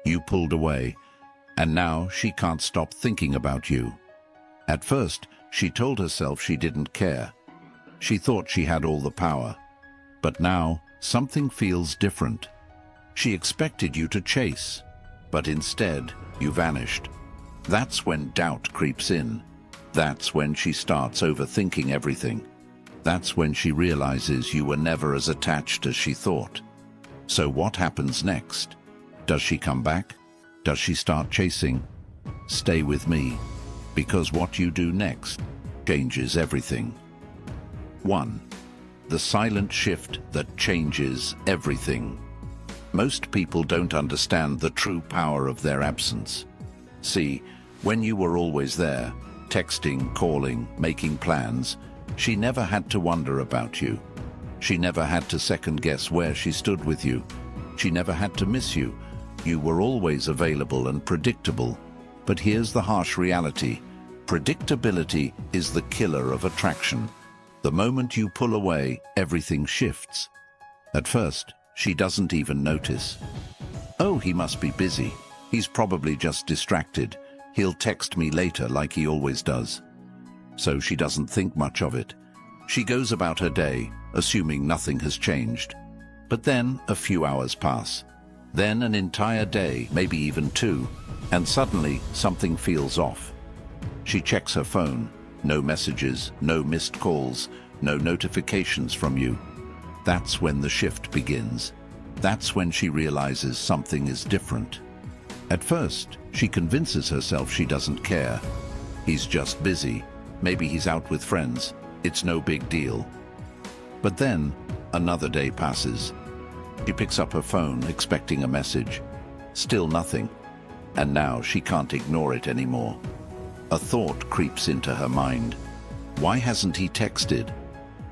You pulled away, and now she can't stop thinking about you. At first, she told herself she didn't care. She thought she had all the power. But now, something feels different. She expected you to chase, but instead, you vanished. That's when doubt creeps in. That's when she starts overthinking everything. That's when she realizes you were never as attached as she thought. So what happens next? Does she come back? Does she start chasing? Stay with me, because what you do next changes everything. 1. The silent shift that changes everything. Most people don't understand the true power of their absence. See, when you were always there, texting, calling, making plans, she never had to wonder about you. She never had to second-guess where she stood with you. She never had to miss you. You were always available and predictable. But here's the harsh reality. Predictability is the killer of attraction. The moment you pull away, everything shifts. At first, she doesn't even notice. Oh, he must be busy. He's probably just distracted. He'll text me later like he always does. So she doesn't think much of it. She goes about her day, assuming nothing has changed. But then a few hours pass. Then an entire day, maybe even 2, and suddenly something feels off. She checks her phone. No messages, no missed calls, no notifications from you. That's when the shift begins. That's when she realizes something is different. At first, she convinces herself she doesn't care. He's just busy. Maybe he's out with friends. It's no big deal. But then, another day passes. She picks up her phone, expecting a message. Still nothing. And now she can't ignore it anymore. A thought creeps into her mind. Why hasn't he texted?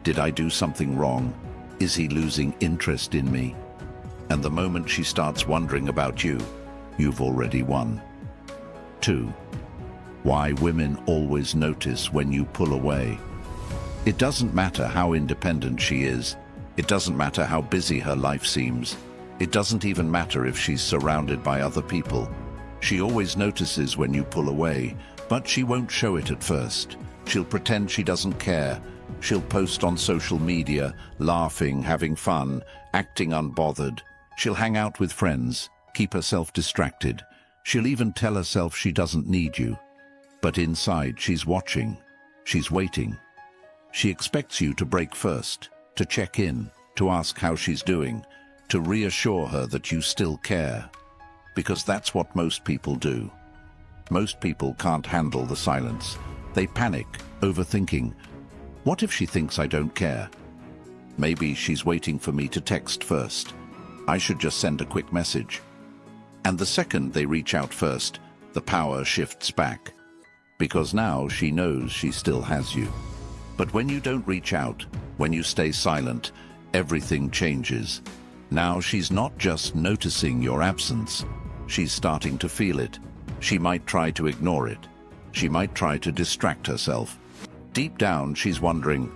Did I do something wrong? Is he losing interest in me? And the moment she starts wondering about you, you've already won. 2. Why women always notice when you pull away. It doesn't matter how independent she is. It doesn't matter how busy her life seems. It doesn't even matter if she's surrounded by other people. She always notices when you pull away, but she won't show it at first. She'll pretend she doesn't care. She'll post on social media, laughing, having fun, acting unbothered. She'll hang out with friends, keep herself distracted. She'll even tell herself she doesn't need you. But inside, she's watching. She's waiting. She expects you to break first, to check in, to ask how she's doing, to reassure her that you still care. Because that's what most people do. Most people can't handle the silence. They panic, overthinking. What if she thinks I don't care? Maybe she's waiting for me to text first. I should just send a quick message. And the second they reach out first, the power shifts back. Because now she knows she still has you. But when you don't reach out, when you stay silent, everything changes. Now she's not just noticing your absence. She's starting to feel it. She might try to ignore it. She might try to distract herself. Deep down, she's wondering,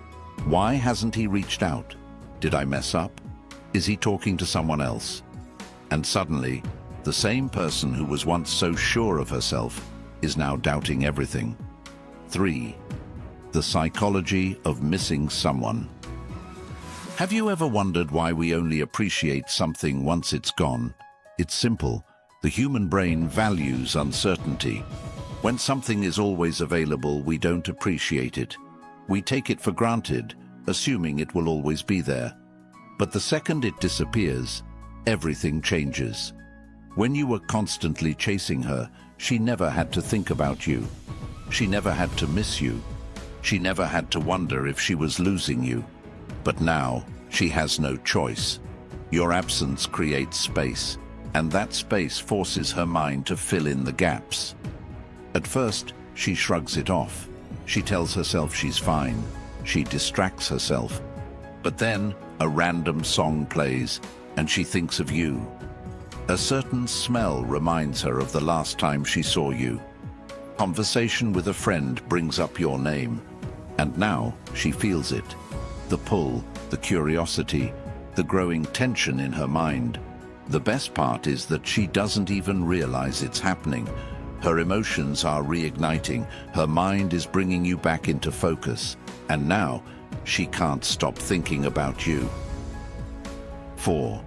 why hasn't he reached out? Did I mess up? Is he talking to someone else? And suddenly, the same person who was once so sure of herself is now doubting everything. 3. The psychology of missing someone. Have you ever wondered why we only appreciate something once it's gone? It's simple. The human brain values uncertainty. When something is always available, we don't appreciate it. We take it for granted, assuming it will always be there. But the second it disappears, everything changes. When you were constantly chasing her, she never had to think about you. She never had to miss you. She never had to wonder if she was losing you. But now, she has no choice. Your absence creates space, and that space forces her mind to fill in the gaps. At first, she shrugs it off. She tells herself she's fine. She distracts herself. But then, a random song plays, and she thinks of you. A certain smell reminds her of the last time she saw you. Conversation with a friend brings up your name. And now, she feels it. The pull, the curiosity, the growing tension in her mind. The best part is that she doesn't even realize it's happening. Her emotions are reigniting, her mind is bringing you back into focus, and now she can't stop thinking about you. 4.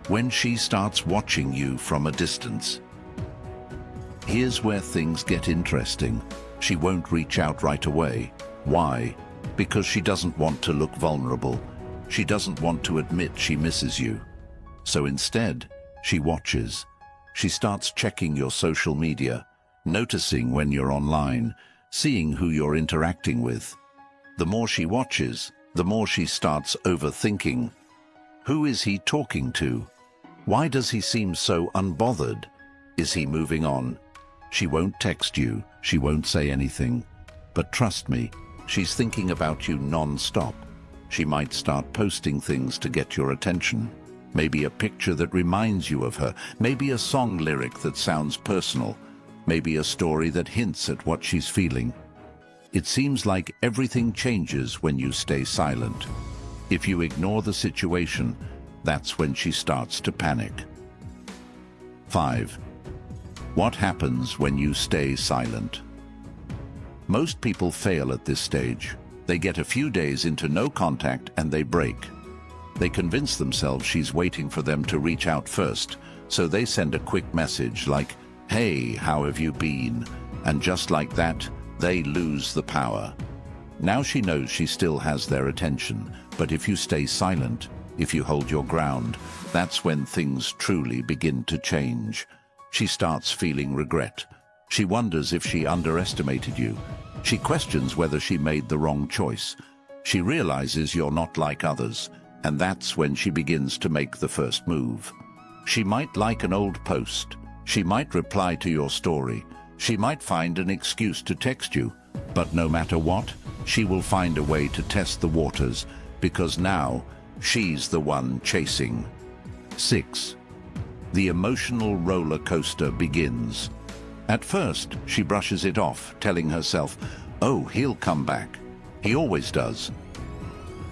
When she starts watching you from a distance. Here's where things get interesting. She won't reach out right away. Why? Because she doesn't want to look vulnerable. She doesn't want to admit she misses you. So instead, she watches. She starts checking your social media, noticing when you're online, seeing who you're interacting with. The more she watches, the more she starts overthinking. Who is he talking to? Why does he seem so unbothered? Is he moving on? She won't text you, she won't say anything. But trust me, she's thinking about you non-stop. She might start posting things to get your attention. Maybe a picture that reminds you of her. Maybe a song lyric that sounds personal. Maybe a story that hints at what she's feeling. It seems like everything changes when you stay silent. If you ignore the situation, that's when she starts to panic. 5. What happens when you stay silent? Most people fail at this stage. They get a few days into no contact and they break. They convince themselves she's waiting for them to reach out first, so they send a quick message like, "Hey, how have you been?" And just like that, they lose the power. Now she knows she still has their attention, but if you stay silent, if you hold your ground, that's when things truly begin to change. She starts feeling regret. She wonders if she underestimated you. She questions whether she made the wrong choice. She realizes you're not like others, and that's when she begins to make the first move. She might like an old post. She might reply to your story. She might find an excuse to text you. But no matter what, she will find a way to test the waters, because now she's the one chasing. 6. The emotional roller coaster begins. At first, she brushes it off, telling herself, "Oh, he'll come back. He always does."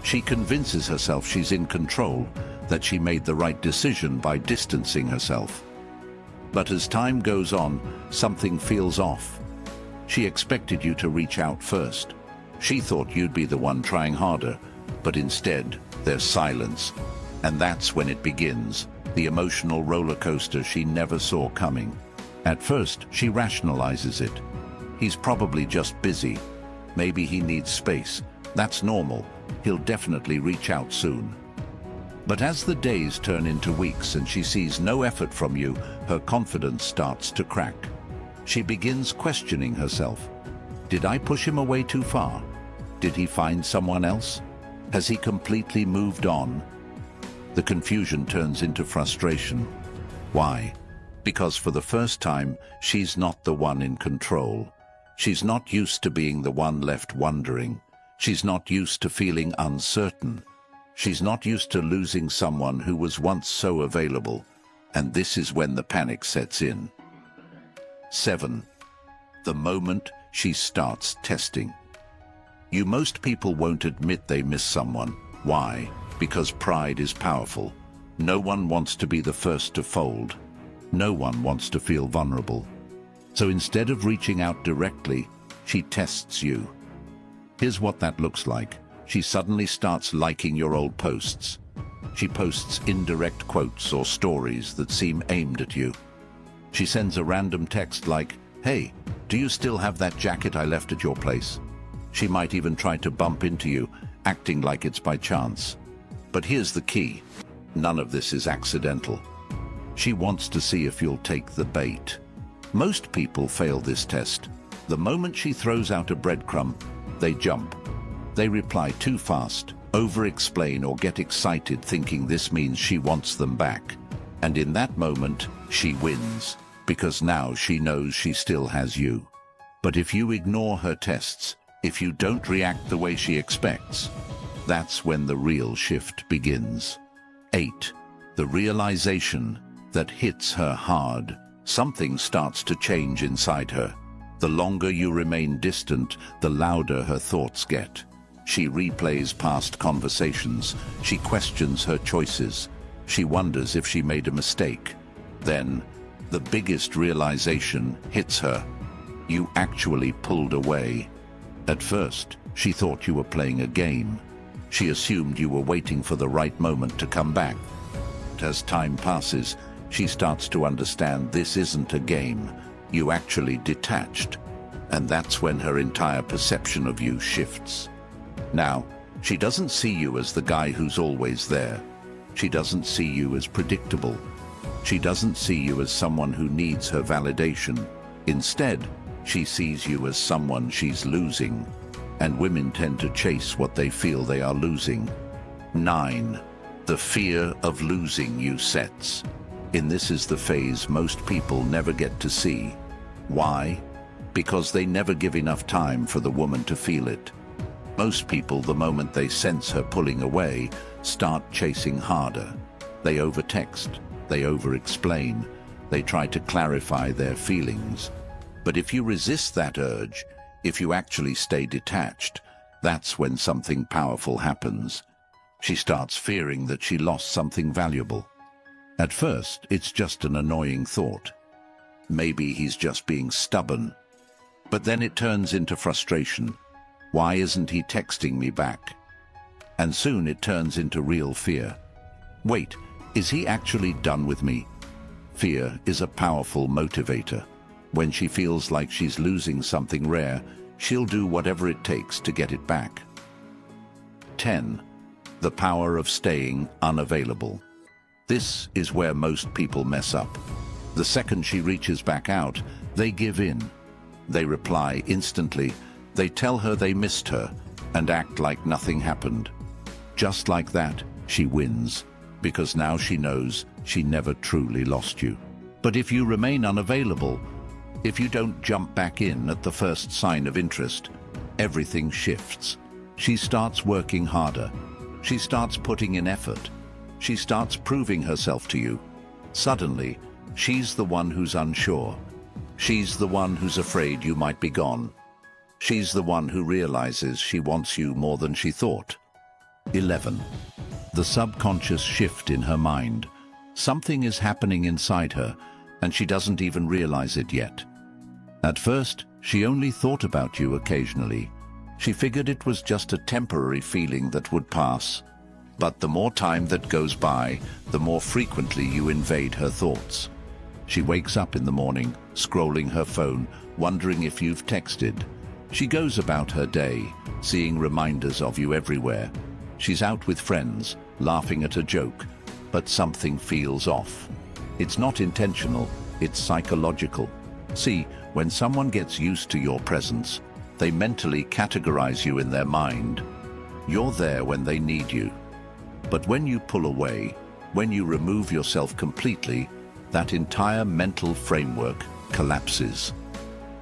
She convinces herself she's in control, that she made the right decision by distancing herself. But as time goes on, something feels off. She expected you to reach out first. She thought you'd be the one trying harder, but instead, there's silence. And that's when it begins, the emotional roller coaster she never saw coming. At first, she rationalizes it. He's probably just busy. Maybe he needs space. That's normal. He'll definitely reach out soon. But as the days turn into weeks and she sees no effort from you, her confidence starts to crack. She begins questioning herself. Did I push him away too far? Did he find someone else? Has he completely moved on? The confusion turns into frustration. Why? Because for the first time, she's not the one in control. She's not used to being the one left wondering. She's not used to feeling uncertain. She's not used to losing someone who was once so available. And this is when the panic sets in. 7. The moment she starts testing. Most people won't admit they miss someone. Why? Because pride is powerful. No one wants to be the first to fold. No one wants to feel vulnerable. So instead of reaching out directly, she tests you. Here's what that looks like. She suddenly starts liking your old posts. She posts indirect quotes or stories that seem aimed at you. She sends a random text like, "Hey, do you still have that jacket I left at your place?" She might even try to bump into you, acting like it's by chance. But here's the key. None of this is accidental. She wants to see if you'll take the bait. Most people fail this test. The moment she throws out a breadcrumb, they jump. They reply too fast, over-explain or get excited thinking this means she wants them back. And in that moment, she wins, because now she knows she still has you. But if you ignore her tests, if you don't react the way she expects, that's when the real shift begins. 8. The realization that hits her hard. Something starts to change inside her. The longer you remain distant, the louder her thoughts get. She replays past conversations. She questions her choices. She wonders if she made a mistake. Then, the biggest realization hits her. You actually pulled away. At first, she thought you were playing a game. She assumed you were waiting for the right moment to come back. As time passes, she starts to understand this isn't a game. You actually detached. And that's when her entire perception of you shifts. Now, she doesn't see you as the guy who's always there. She doesn't see you as predictable. She doesn't see you as someone who needs her validation. Instead, she sees you as someone she's losing. And women tend to chase what they feel they are losing. 9. The fear of losing you sets. This is the phase most people never get to see. Why? Because they never give enough time for the woman to feel it. Most people, the moment they sense her pulling away, start chasing harder. They overtext, they over-explain, they try to clarify their feelings. But if you resist that urge, if you actually stay detached, that's when something powerful happens. She starts fearing that she lost something valuable. At first, it's just an annoying thought. Maybe he's just being stubborn. But then it turns into frustration. Why isn't he texting me back? And soon it turns into real fear. Wait, is he actually done with me? Fear is a powerful motivator. When she feels like she's losing something rare, she'll do whatever it takes to get it back. 10. The power of staying unavailable. This is where most people mess up. The second she reaches back out, they give in. They reply instantly. They tell her they missed her and act like nothing happened. Just like that, she wins, because now she knows she never truly lost you. But if you remain unavailable, if you don't jump back in at the first sign of interest, everything shifts. She starts working harder. She starts putting in effort. She starts proving herself to you. Suddenly, she's the one who's unsure. She's the one who's afraid you might be gone. She's the one who realizes she wants you more than she thought. 11. The subconscious shift in her mind. Something is happening inside her, and she doesn't even realize it yet. At first, she only thought about you occasionally. She figured it was just a temporary feeling that would pass. But the more time that goes by, the more frequently you invade her thoughts. She wakes up in the morning, scrolling her phone, wondering if you've texted. She goes about her day, seeing reminders of you everywhere. She's out with friends, laughing at a joke, but something feels off. It's not intentional, it's psychological. See, when someone gets used to your presence, they mentally categorize you in their mind. You're there when they need you. But when you pull away, when you remove yourself completely, that entire mental framework collapses.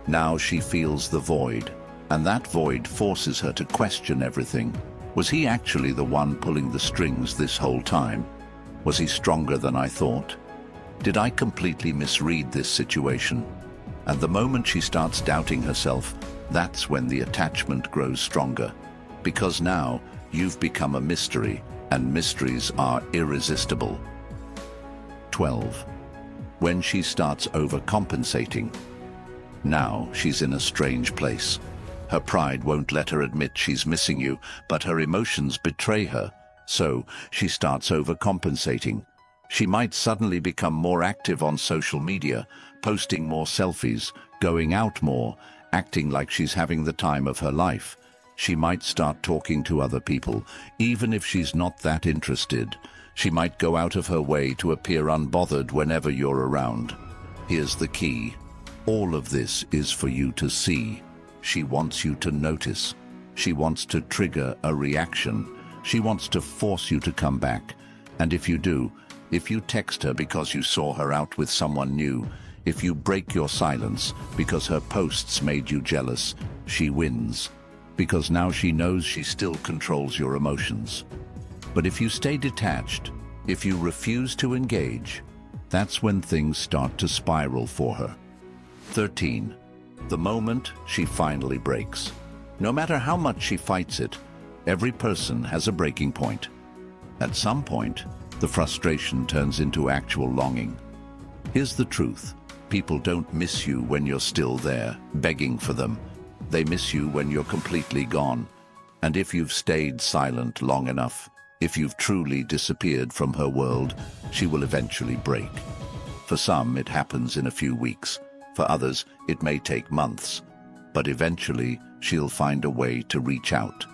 Now she feels the void, and that void forces her to question everything. Was he actually the one pulling the strings this whole time? Was he stronger than I thought? Did I completely misread this situation? And the moment she starts doubting herself, that's when the attachment grows stronger. Because now, you've become a mystery, and mysteries are irresistible. 12. When she starts overcompensating. Now she's in a strange place. Her pride won't let her admit she's missing you, but her emotions betray her. So she starts overcompensating. She might suddenly become more active on social media, posting more selfies, going out more, acting like she's having the time of her life. She might start talking to other people, even if she's not that interested. She might go out of her way to appear unbothered whenever you're around. Here's the key. All of this is for you to see. She wants you to notice. She wants to trigger a reaction. She wants to force you to come back. And if you do, if you text her because you saw her out with someone new, if you break your silence because her posts made you jealous, she wins. Because now she knows she still controls your emotions. But if you stay detached, if you refuse to engage, that's when things start to spiral for her. 13. The moment she finally breaks. No matter how much she fights it, every person has a breaking point. At some point, the frustration turns into actual longing. Here's the truth. People don't miss you when you're still there, begging for them. They miss you when you're completely gone. And if you've stayed silent long enough, if you've truly disappeared from her world, she will eventually break. For some, it happens in a few weeks. For others, it may take months. But eventually, she'll find a way to reach out.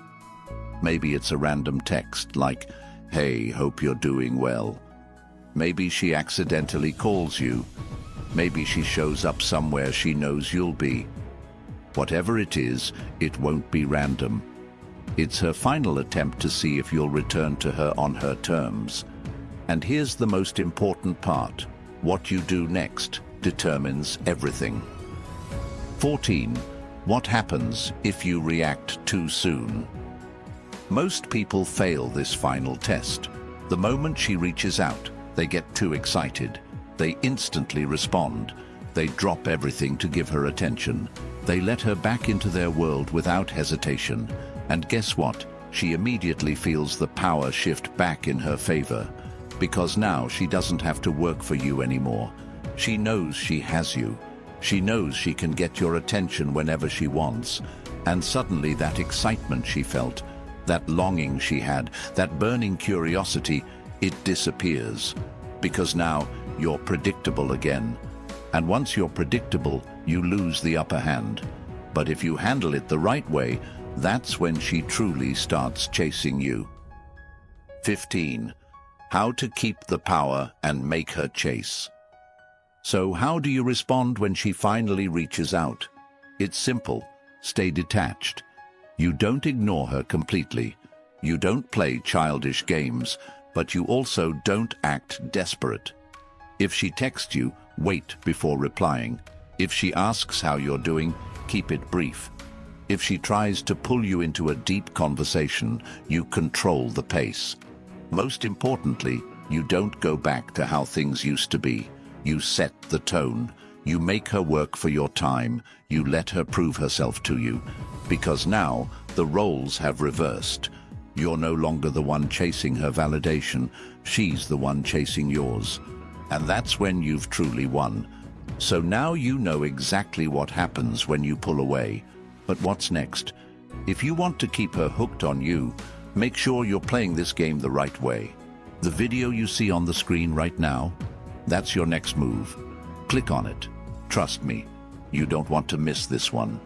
Maybe it's a random text like, "Hey, hope you're doing well." Maybe she accidentally calls you. Maybe she shows up somewhere she knows you'll be. Whatever it is, it won't be random. It's her final attempt to see if you'll return to her on her terms. And here's the most important part. What you do next determines everything. 14. What happens if you react too soon? Most people fail this final test. The moment she reaches out, they get too excited. They instantly respond. They drop everything to give her attention. They let her back into their world without hesitation. And guess what? She immediately feels the power shift back in her favor. Because now she doesn't have to work for you anymore. She knows she has you. She knows she can get your attention whenever she wants. And suddenly that excitement she felt, that longing she had, that burning curiosity, it disappears. Because now you're predictable again. And once you're predictable, you lose the upper hand. But if you handle it the right way, that's when she truly starts chasing you. 15. How to keep the power and make her chase. So how do you respond when she finally reaches out? It's simple. Stay detached. You don't ignore her completely. You don't play childish games, but you also don't act desperate. If she texts you, wait before replying. If she asks how you're doing, keep it brief. If she tries to pull you into a deep conversation, you control the pace. Most importantly, you don't go back to how things used to be. You set the tone. You make her work for your time. You let her prove herself to you. Because now, the roles have reversed. You're no longer the one chasing her validation. She's the one chasing yours. And that's when you've truly won. So now you know exactly what happens when you pull away. But what's next? If you want to keep her hooked on you, make sure you're playing this game the right way. The video you see on the screen right now, that's your next move. Click on it. Trust me, you don't want to miss this one.